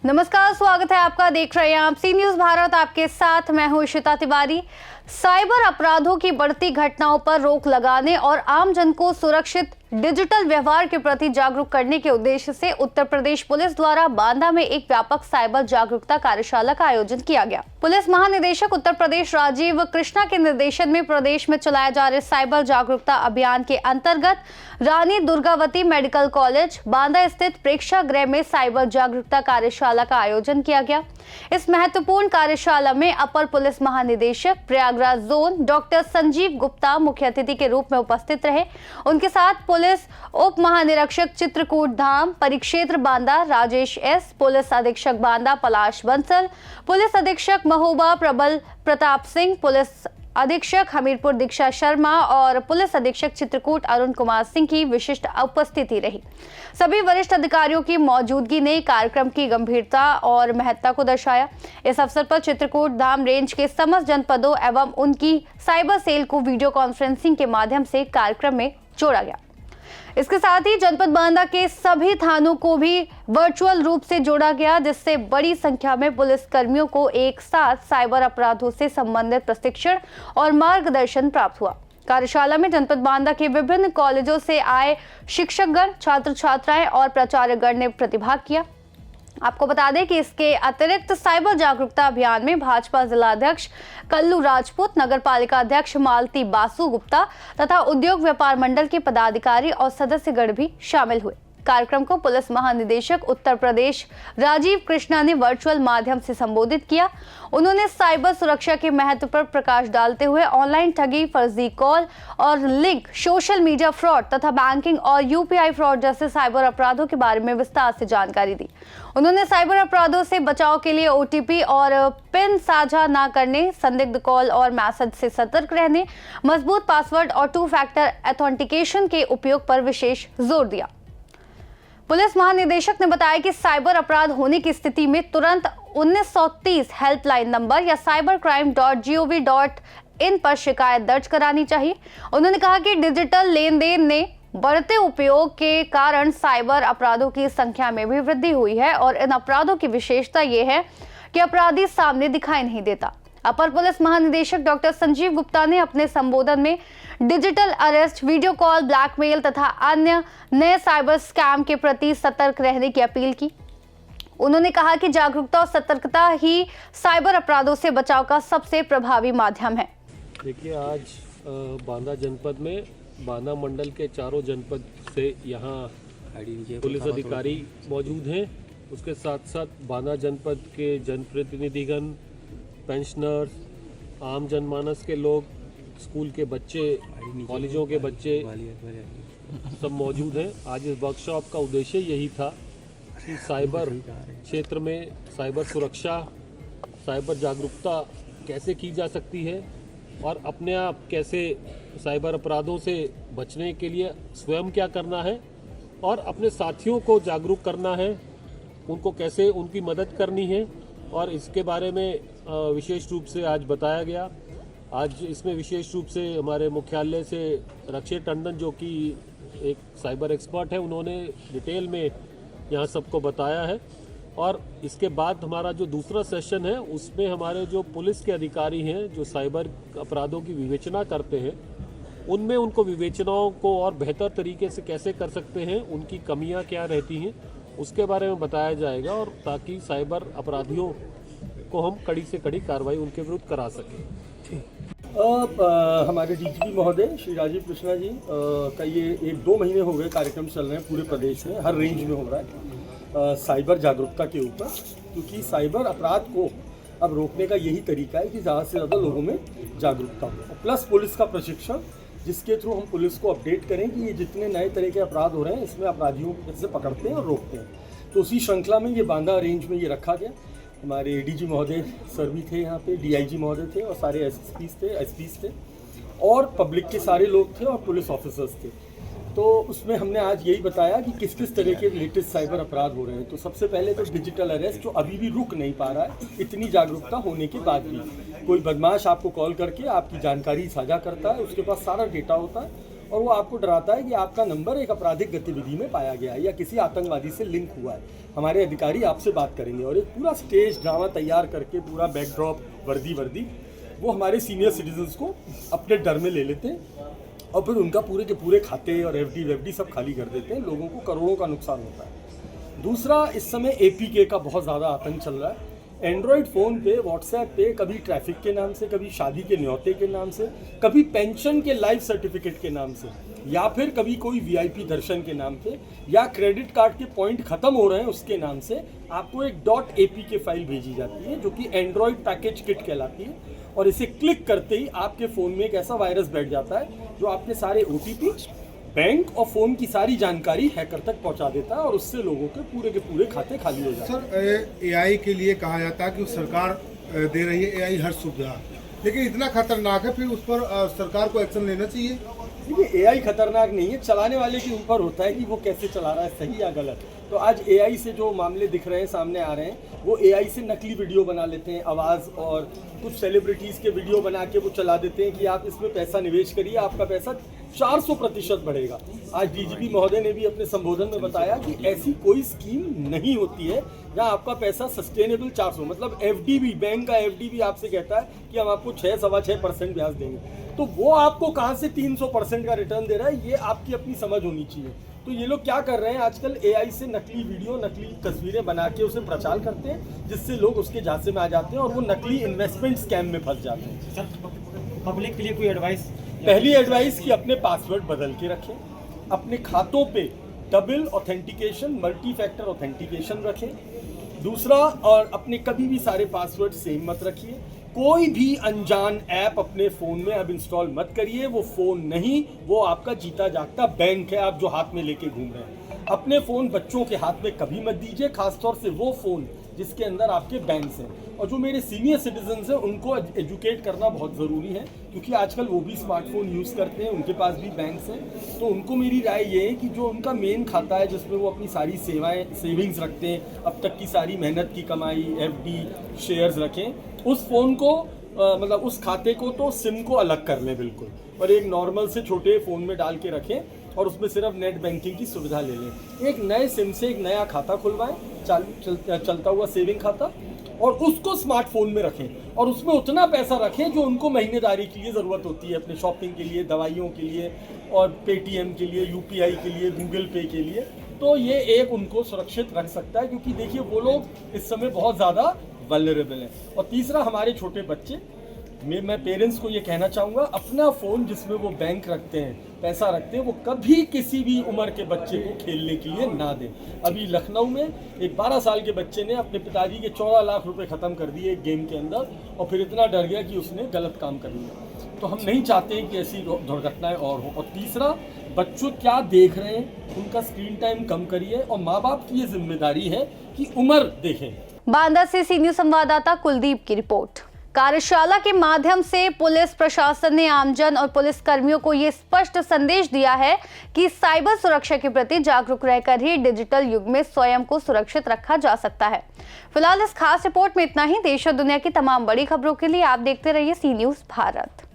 नमस्कार, स्वागत है आपका। देख रहे हैं आप सी न्यूज भारत। आपके साथ मैं हूं इशिता तिवारी। साइबर अपराधों की बढ़ती घटनाओं पर रोक लगाने और आम जन को सुरक्षित डिजिटल व्यवहार के प्रति जागरूक करने के उद्देश्य से उत्तर प्रदेश पुलिस द्वारा बांदा में एक व्यापक साइबर जागरूकता कार्यशाला का आयोजन किया गया। पुलिस महानिदेशक उत्तर प्रदेश राजीव कृष्णा के निर्देशन में प्रदेश में चलाए जा रहे साइबर जागरूकता अभियान के अंतर्गत रानी दुर्गावती मेडिकल कॉलेज बांदा स्थित प्रेक्षागृह में साइबर जागरूकता कार्यशाला का आयोजन किया गया। इस महत्वपूर्ण कार्यशाला में अपर पुलिस महानिदेशक प्रयागराज जोन डॉक्टर संजीव गुप्ता मुख्य अतिथि के रूप में उपस्थित रहे। उनके साथ पुलिस उप महानिरीक्षक चित्रकूट धाम परिक्षेत्र बांदा राजेश एस, पुलिस अधीक्षक बांदा पलाश बंसल, पुलिस अधीक्षक महोबा प्रबल प्रताप सिंह, पुलिस अधीक्षक हमीरपुर दीक्षा शर्मा और पुलिस अधीक्षक चित्रकूट अरुण कुमार सिंह की विशिष्ट उपस्थिति रही। सभी वरिष्ठ अधिकारियों की मौजूदगी ने कार्यक्रम की गंभीरता और महत्ता को दर्शाया। इस अवसर पर चित्रकूट धाम रेंज के समस्त जनपदों एवं उनकी साइबर सेल को वीडियो कॉन्फ्रेंसिंग के माध्यम से कार्यक्रम में जोड़ा गया। इसके साथ ही जनपद बांदा के सभी थानों को भी वर्चुअल रूप से जोड़ा गया, जिससे बड़ी संख्या में पुलिस कर्मियों को एक साथ साइबर अपराधों से संबंधित प्रशिक्षण और मार्गदर्शन प्राप्त हुआ। कार्यशाला में जनपद बांदा के विभिन्न कॉलेजों से आए शिक्षकगण, छात्र छात्राएं और प्राचार्यगण ने प्रतिभाग किया। आपको बता दें कि इसके अतिरिक्त साइबर जागरूकता अभियान में भाजपा जिलाध्यक्ष कल्लू राजपूत, नगर पालिका अध्यक्ष मालती बासु गुप्ता तथा उद्योग व्यापार मंडल के पदाधिकारी और सदस्यगण भी शामिल हुए। कार्यक्रम को पुलिस महानिदेशक उत्तर प्रदेश राजीव कृष्णा ने वर्चुअल माध्यम से संबोधित किया। उन्होंने साइबर सुरक्षा के महत्व पर प्रकाश डालते हुए ऑनलाइन ठगी, फर्जी कॉल और लिंक, सोशल मीडिया फ्रॉड तथा बैंकिंग और यूपीआई फ्रॉड जैसे साइबर अपराधों के बारे में विस्तार से जानकारी दी। उन्होंने साइबर अपराधों से बचाव के लिए ओटीपी और पिन साझा न करने, संदिग्ध कॉल और मैसेज से सतर्क रहने, मजबूत पासवर्ड और 2 फैक्टर ऑथेंटिकेशन के उपयोग पर विशेष जोर दिया। पुलिस महानिदेशक ने बताया कि साइबर अपराध होने की स्थिति में तुरंत 1930 हेल्पलाइन नंबर या cybercrime.gov.in पर शिकायत दर्ज करानी चाहिए। उन्होंने कहा कि डिजिटल लेन देन ने बढ़ते उपयोग के कारण साइबर अपराधों की संख्या में भी वृद्धि हुई है और इन अपराधों की विशेषता ये है कि अपराधी सामने दिखाई नहीं देता। अपर पुलिस महानिदेशक डॉक्टर संजीव गुप्ता ने अपने संबोधन में digital arrest, video call, blackmail तथा अन्य नए साइबर स्कैम के प्रति सतर्क रहने की अपील की। उन्होंने कहा कि जागरूकता और सतर्कता ही साइबर अपराधों से बचाव का सबसे प्रभावी माध्यम है। देखिए, आज बांदा जनपद में बांदा मंडल के चारों जनपद से यहाँ पुलिस अधिकारी मौजूद हैं। उसके साथ साथ बांदा जनपद के जनप्रतिनिधिगण, पेंशनर्स, आम जनमानस के लोग, स्कूल के बच्चे, कॉलेजों के बच्चे सब मौजूद हैं। आज इस वर्कशॉप का उद्देश्य यही था कि साइबर क्षेत्र में साइबर सुरक्षा, साइबर जागरूकता कैसे की जा सकती है और अपने आप कैसे साइबर अपराधों से बचने के लिए स्वयं क्या करना है और अपने साथियों को जागरूक करना है, उनको कैसे उनकी मदद करनी है, और इसके बारे में विशेष रूप से आज बताया गया। आज इसमें विशेष रूप से हमारे मुख्यालय से रक्षित टंडन, जो कि एक साइबर एक्सपर्ट है, उन्होंने डिटेल में यहाँ सबको बताया है। और इसके बाद हमारा जो दूसरा सेशन है उसमें हमारे जो पुलिस के अधिकारी हैं जो साइबर अपराधों की विवेचना करते हैं, उनमें उनको विवेचनाओं को और बेहतर तरीके से कैसे कर सकते हैं, उनकी कमियाँ क्या रहती हैं, उसके बारे में बताया जाएगा, और ताकि साइबर अपराधियों को हम कड़ी से कड़ी कार्रवाई उनके विरुद्ध करा सकें। हमारे डीजीपी महोदय श्री राजीव कृष्णा जी का ये 1-2 महीने हो गए कार्यक्रम चल रहे हैं पूरे प्रदेश में, हर रेंज में हो रहा है साइबर जागरूकता के ऊपर, क्योंकि साइबर अपराध को अब रोकने का यही तरीका है कि ज़्यादा से ज़्यादा लोगों में जागरूकता हो, प्लस पुलिस का प्रशिक्षण, जिसके थ्रू हम पुलिस को अपडेट करें कि ये जितने नए तरह के अपराध हो रहे हैं इसमें अपराधियों को कैसे पकड़ते हैं और रोकते हैं। तो उसी श्रृंखला में ये बांदा रेंज में ये रखा गया। हमारे एडीजी महोदय सर भी थे यहाँ पे, डीआईजी महोदय थे और सारे एसपीज थे और पब्लिक के सारे लोग थे और पुलिस ऑफिसर्स थे। तो उसमें हमने आज यही बताया कि किस किस तरह के लेटेस्ट साइबर अपराध हो रहे हैं। तो सबसे पहले तो डिजिटल अरेस्ट, जो अभी भी रुक नहीं पा रहा है इतनी जागरूकता होने के बाद भी। कोई बदमाश आपको कॉल करके आपकी जानकारी साझा करता है, उसके पास सारा डेटा होता है और वो आपको डराता है कि आपका नंबर एक आपराधिक गतिविधि में पाया गया है या किसी आतंकवादी से लिंक हुआ है। हमारे अधिकारी आपसे बात करेंगे और एक पूरा स्टेज ड्रामा तैयार करके, पूरा बैकड्रॉप, वर्दी वो हमारे सीनियर सिटीजन्स को अपने डर में ले लेते हैं और फिर उनका पूरे के पूरे खाते और एफडी सब खाली कर देते हैं। लोगों को करोड़ों का नुकसान होता है। दूसरा, इस समय एपीके का बहुत ज़्यादा आतंक चल रहा है। एंड्रॉयड फ़ोन पे, व्हाट्सएप पे कभी ट्रैफिक के नाम से, कभी शादी के न्योते के नाम से, कभी पेंशन के लाइफ सर्टिफिकेट के नाम से, या फिर कभी कोई वीआईपी दर्शन के नाम पे, या क्रेडिट कार्ड के पॉइंट ख़त्म हो रहे हैं उसके नाम से आपको एक .apk फाइल भेजी जाती है जो कि एंड्रॉयड पैकेज किट कहलाती है। और इसे क्लिक करते ही आपके फ़ोन में एक ऐसा वायरस बैठ जाता है जो आपके सारे OTP, बैंक और फ़ोन की सारी जानकारी हैकर तक पहुंचा देता है और उससे लोगों के पूरे खाते खाली हो जाते हैं। सर, AI के लिए कहा जाता है कि सरकार दे रही है AI हर सुविधा, लेकिन इतना खतरनाक है, फिर उस पर सरकार को एक्शन लेना चाहिए। देखिए, AI खतरनाक नहीं है, चलाने वाले के ऊपर होता है कि वो कैसे चला रहा है, सही या गलत। तो आज AI से जो मामले दिख रहे हैं, सामने आ रहे हैं, वो AI से नकली वीडियो बना लेते हैं, आवाज़ और कुछ सेलिब्रिटीज़ के वीडियो बना के वो चला देते हैं कि आप इसमें पैसा निवेश करिए, आपका पैसा 400% बढ़ेगा। आज DGP महोदय ने भी अपने संबोधन में बताया कि ऐसी कोई स्कीम नहीं होती है जहां आपका पैसा सस्टेनेबल 400, मतलब FD भी, बैंक का FD भी आपसे कहता है कि हम आपको 6-6.25% ब्याज देंगे। तो वो आपको कहां से 300% का रिटर्न दे रहा है, ये आपकी अपनी समझ होनी चाहिए। तो ये लोग क्या कर रहे हैं, आजकल AI से नकली वीडियो, नकली तस्वीरें बना के उसे प्रचार करते हैं, जिससे लोग उसके झांसे में आ जाते हैं और वो नकली इन्वेस्टमेंट स्कैम में फंस जाते हैं। सर, पब्लिक के लिए कोई एडवाइस? पहली एडवाइस कि अपने पासवर्ड बदल के रखें, अपने खातों पे double authentication, multi factor authentication रखें। दूसरा, और अपने कभी भी सारे पासवर्ड सेम मत रखिए। कोई भी अनजान ऐप अपने फ़ोन में अब इंस्टॉल मत करिए, वो फ़ोन नहीं, वो आपका जीता जागता बैंक है आप जो हाथ में लेके घूम रहे हैं। अपने फ़ोन बच्चों के हाथ में कभी मत दीजिए, खासतौर से वो फ़ोन जिसके अंदर आपके बैंक्स हैं। और जो मेरे सीनियर सिटीजन्स हैं उनको एजुकेट करना बहुत ज़रूरी है, क्योंकि आजकल वो भी स्मार्टफोन यूज़ करते हैं, उनके पास भी बैंक्स हैं। तो उनको मेरी राय ये है कि जो उनका मेन खाता है जिसमें वो अपनी सारी सेविंग्स रखते हैं, अब तक की सारी मेहनत की कमाई, FD, शेयर्स रखें, उस फ़ोन को मतलब उस खाते को तो सिम को अलग कर लें बिल्कुल, और एक नॉर्मल से छोटे फ़ोन में डाल के रखें और उसमें सिर्फ नेट बैंकिंग की सुविधा ले लें। एक नए सिम से एक नया खाता खुलवाएं, चलता हुआ सेविंग खाता, और उसको स्मार्टफोन में रखें और उसमें उतना पैसा रखें जो उनको महीनेदारी के लिए ज़रूरत होती है, अपने शॉपिंग के लिए, दवाइयों के लिए, और पेटीएम के लिए, UPI के लिए, गूगल पे के लिए। तो ये एक उनको सुरक्षित रख सकता है, क्योंकि देखिए वो लोग इस समय बहुत ज़्यादा वल्नरेबल हैं। और तीसरा, हमारे छोटे बच्चे, मैं पेरेंट्स को ये कहना चाहूँगा, अपना फ़ोन जिसमें वो बैंक रखते हैं, पैसा रखते हैं, वो कभी किसी भी उम्र के बच्चे को खेलने के लिए ना दें। अभी लखनऊ में एक 12 साल के बच्चे ने अपने पिताजी के 14 लाख रुपए ख़त्म कर दिए एक गेम के अंदर, और फिर इतना डर गया कि उसने गलत काम कर लिया। तो हम नहीं चाहते कि ऐसी दुर्घटनाएँ और हो। और तीसरा, बच्चों क्या देख रहे हैं, उनका स्क्रीन टाइम कम करिए, और माँ बाप की ये जिम्मेदारी है कि उम्र देखें। बांदा से सी न्यूज़ संवाददाता कुलदीप की रिपोर्ट। कार्यशाला के माध्यम से पुलिस प्रशासन ने आमजन और पुलिस कर्मियों को ये स्पष्ट संदेश दिया है कि साइबर सुरक्षा के प्रति जागरूक रहकर ही डिजिटल युग में स्वयं को सुरक्षित रखा जा सकता है। फिलहाल इस खास रिपोर्ट में इतना ही। देश और दुनिया की तमाम बड़ी खबरों के लिए आप देखते रहिए सी न्यूज़ भारत।